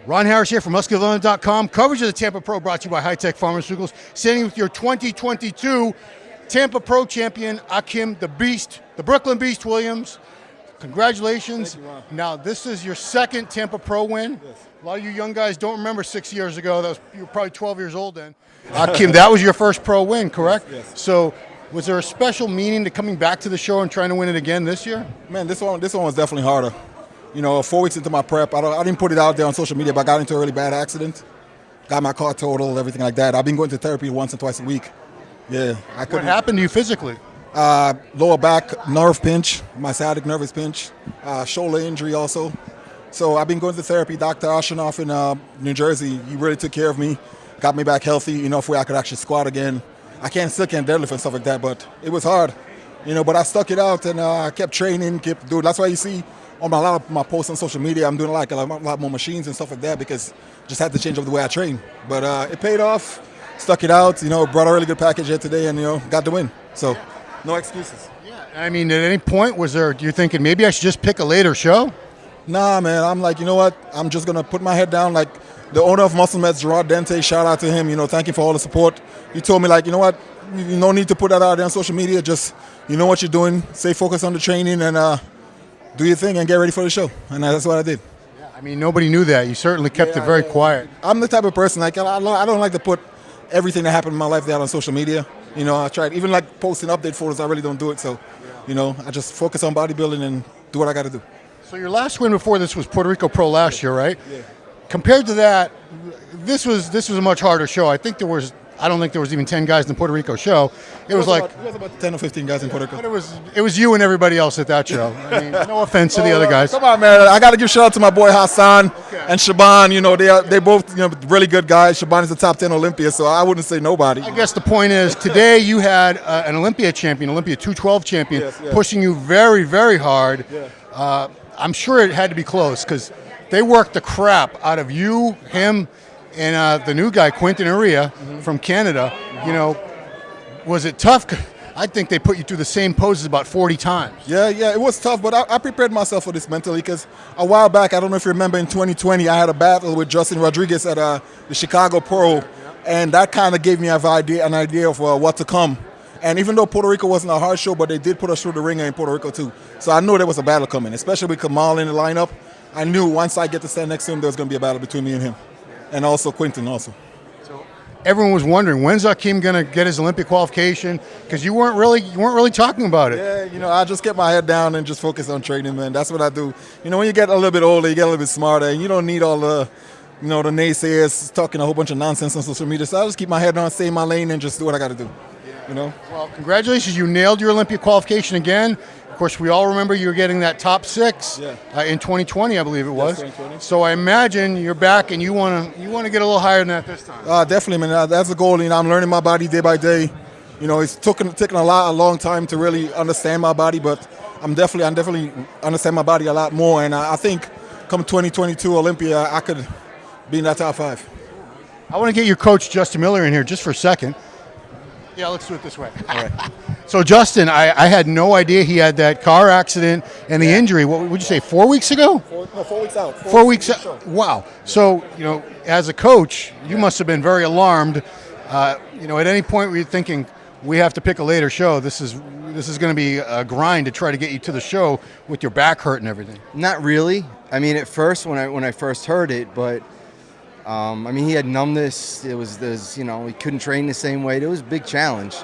Ron Harris here from Muscular.com. Coverage of the Tampa Pro brought to you by High Tech Pharmaceuticals. Standing with your 2022 Tampa Pro champion, Akim the Brooklyn Beast Williams. Congratulations. Thank you, Ron. Now, this is your second Tampa Pro win. Yes. A lot of you young guys don't remember 6 years ago. You were probably 12 years old then. Akim, that was your first pro win, correct? Yes. So, was there a special meaning to coming back to the show and trying to win it again this year? Man, this one was definitely harder. You know, 4 weeks into my prep, I didn't put it out there on social media, but I got into a really bad accident. Got my car totaled, everything like that. I've been going to therapy once or twice a week. Yeah. What happened to you physically? Lower back nerve pinch, my sciatic nervous pinch, shoulder injury also. So I've been going to therapy. Dr. Ashenoff in New Jersey, he really took care of me, got me back healthy, enough where I could actually squat again. Still can't deadlift and stuff like that, but it was hard. But I stuck it out and I kept training, kept doing. That's why you see on a lot of my posts on social media, I'm doing a lot more machines and stuff like that because just had to change up the way I train. But it paid off, stuck it out, brought a really good package here today and, got the win. So no excuses. Yeah. I mean, at any point, you're thinking maybe I should just pick a later show? Nah, man, I'm like, you know what? I'm just going to put my head down. Like the owner of Muscle Meds, Gerard Dente, shout out to him, thank you for all the support. He told me, like, you know what? You no need to put that out there on social media. Just, you know what you're doing. Stay focused on the training and do your thing and get ready for the show. And that's what I did. Yeah, I mean, nobody knew that. You certainly kept it very quiet. I'm the type of person, like, I don't like to put everything that happened in my life there on social media. I tried, even like posting update photos, I really don't do it. So, I just focus on bodybuilding and do what I got to do. So your last win before this was Puerto Rico Pro last year, right? Yeah. Compared to that, this was a much harder show. I don't think there was even 10 guys in the Puerto Rico show. It was about 10 or 15 guys in Puerto Rico. But it was you and everybody else at that show. I mean, no offense to the other guys. Come on, man. I got to give shout out to my boy Hassan and Shaban. They both really good guys. Shaban is a top 10 Olympia, so I wouldn't say nobody. I guess the point is today you had an Olympia champion, Olympia 212 champion, Yes. pushing you very, very hard. Yeah. I'm sure it had to be close because they worked the crap out of you, him, and the new guy, Quentin Uria from Canada. Was it tough? I think they put you through the same poses about 40 times. Yeah, it was tough, but I prepared myself for this mentally because a while back, I don't know if you remember, in 2020, I had a battle with Justin Rodriguez at the Chicago Pro, and that kind of gave me an idea of what to come. And even though Puerto Rico wasn't a hard show, but they did put us through the ringer in Puerto Rico too. So I knew there was a battle coming, especially with Kamal in the lineup. I knew once I get to stand next to him, there was going to be a battle between me and him. And also Quentin also. So everyone was wondering, when's Akim going to get his Olympic qualification? Because you weren't really talking about it. Yeah, I just kept my head down and just focus on training, man. That's what I do. When you get a little bit older, you get a little bit smarter, and you don't need all the, the naysayers talking a whole bunch of nonsense on social media. So I just keep my head down, stay in my lane, and just do what I got to do. Well, congratulations. You nailed your Olympia qualification again. Of course, we all remember you were getting that top 6 in 2020, I believe it was. 2020. So I imagine you're back and you want to get a little higher than that this time. Definitely, man. That's the goal. I'm learning my body day by day. It's taken a long time to really understand my body, but I'm definitely understand my body a lot more. And I think come 2022 Olympia, I could be in that top 5. I want to get your coach, Justin Miller, in here just for a second. Yeah, let's do it this way. All right. So, Justin, I had no idea he had that car accident and the injury. What would you say, 4 weeks ago? 4 weeks out. 4 weeks out. Wow. So, as a coach, you must have been very alarmed. At any point were you thinking, we have to pick a later show? This is going to be a grind to try to get you to the show with your back hurt and everything. Not really. I mean, at first when I first heard it, but he had numbness. He couldn't train the same way. It was a big challenge.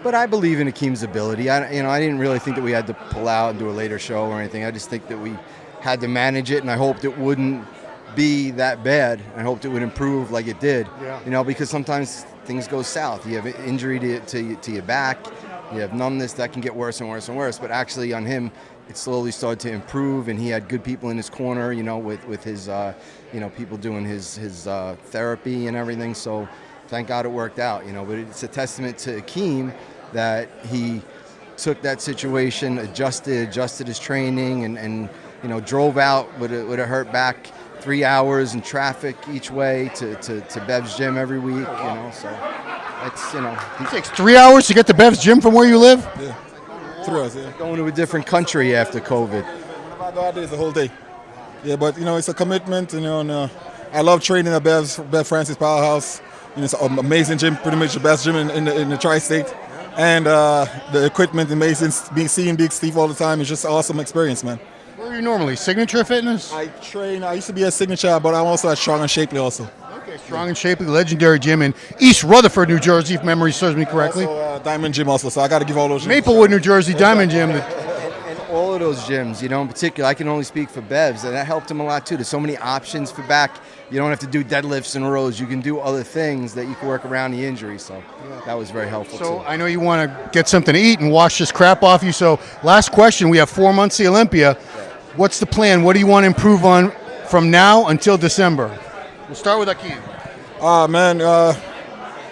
But I believe in Akim's ability. I didn't really think that we had to pull out and do a later show or anything. I just think that we had to manage it, and I hoped it wouldn't be that bad. I hoped it would improve like it did. Yeah. Because sometimes things go south. You have an injury to your back. You have numbness that can get worse and worse and worse. But actually, on him, it slowly started to improve, and he had good people in his corner, with his, people doing his therapy and everything. So thank God it worked out, But it's a testament to Akim that he took that situation, adjusted his training, and drove out with a hurt back 3 hours in traffic each way to Bev's gym every week, So it's, It takes 3 hours to get to Bev's gym from where you live? Yeah. 3 hours, yeah. Going to a different country after COVID. Whenever I go out there, it's a whole day. Yeah, but it's a commitment, and I love training at Bev Francis Powerhouse. You know, it's an amazing gym, pretty much the best gym in the tri-state. And the equipment amazing. Seeing Big Steve all the time is just an awesome experience, man. Where are you normally? Signature Fitness? I used to be at Signature, but I'm also at Strong and Shapely also. Okay, Strong and Shapely, legendary gym in East Rutherford, New Jersey, if memory serves me correctly. Also, Diamond Gym also, so I got to give all those gyms. Maplewood, New Jersey, Diamond Gym. And all of those gyms, you know, in particular, I can only speak for Bev's, and that helped him a lot too. There's so many options for back. You don't have to do deadlifts and rows. You can do other things that you can work around the injury. So that was very helpful So too. I know you want to get something to eat and wash this crap off you. So last question, we have 4 months to Olympia. What's the plan? What do you want to improve on from now until December? We'll start with Akim. Man,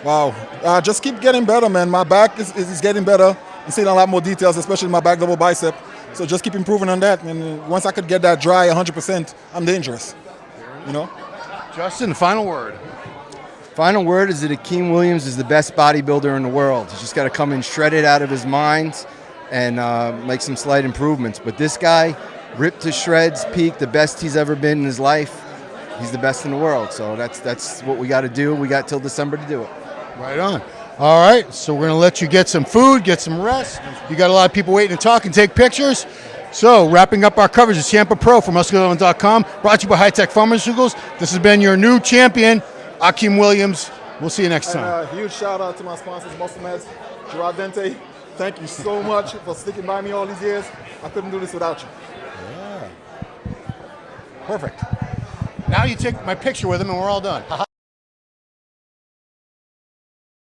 wow. Just keep getting better, man. My back is getting better. I'm seeing a lot more details, especially my back double bicep. So just keep improving on that. And once I could get that dry 100%, I'm dangerous. You know? Justin, the final word. Final word is that Akim Williams is the best bodybuilder in the world. He's just got to come in shredded out of his mind and make some slight improvements. But this guy, ripped to shreds, peaked, the best he's ever been in his life. He's the best in the world. So that's what we got to do. We got till December to do it. Right on. All right, so we're going to let you get some food, get some rest. You got a lot of people waiting to talk and take pictures. So, wrapping up our coverage is Tampa Pro from Muscular.com, brought to you by High Tech Pharmaceuticals. This has been your new champion, Akim Williams. We'll see you next time. And huge shout out to my sponsors, Muscle Meds, Gerard Dente. Thank you so much for sticking by me all these years. I couldn't do this without you. Yeah. Perfect. Now you take my picture with him and we're all done.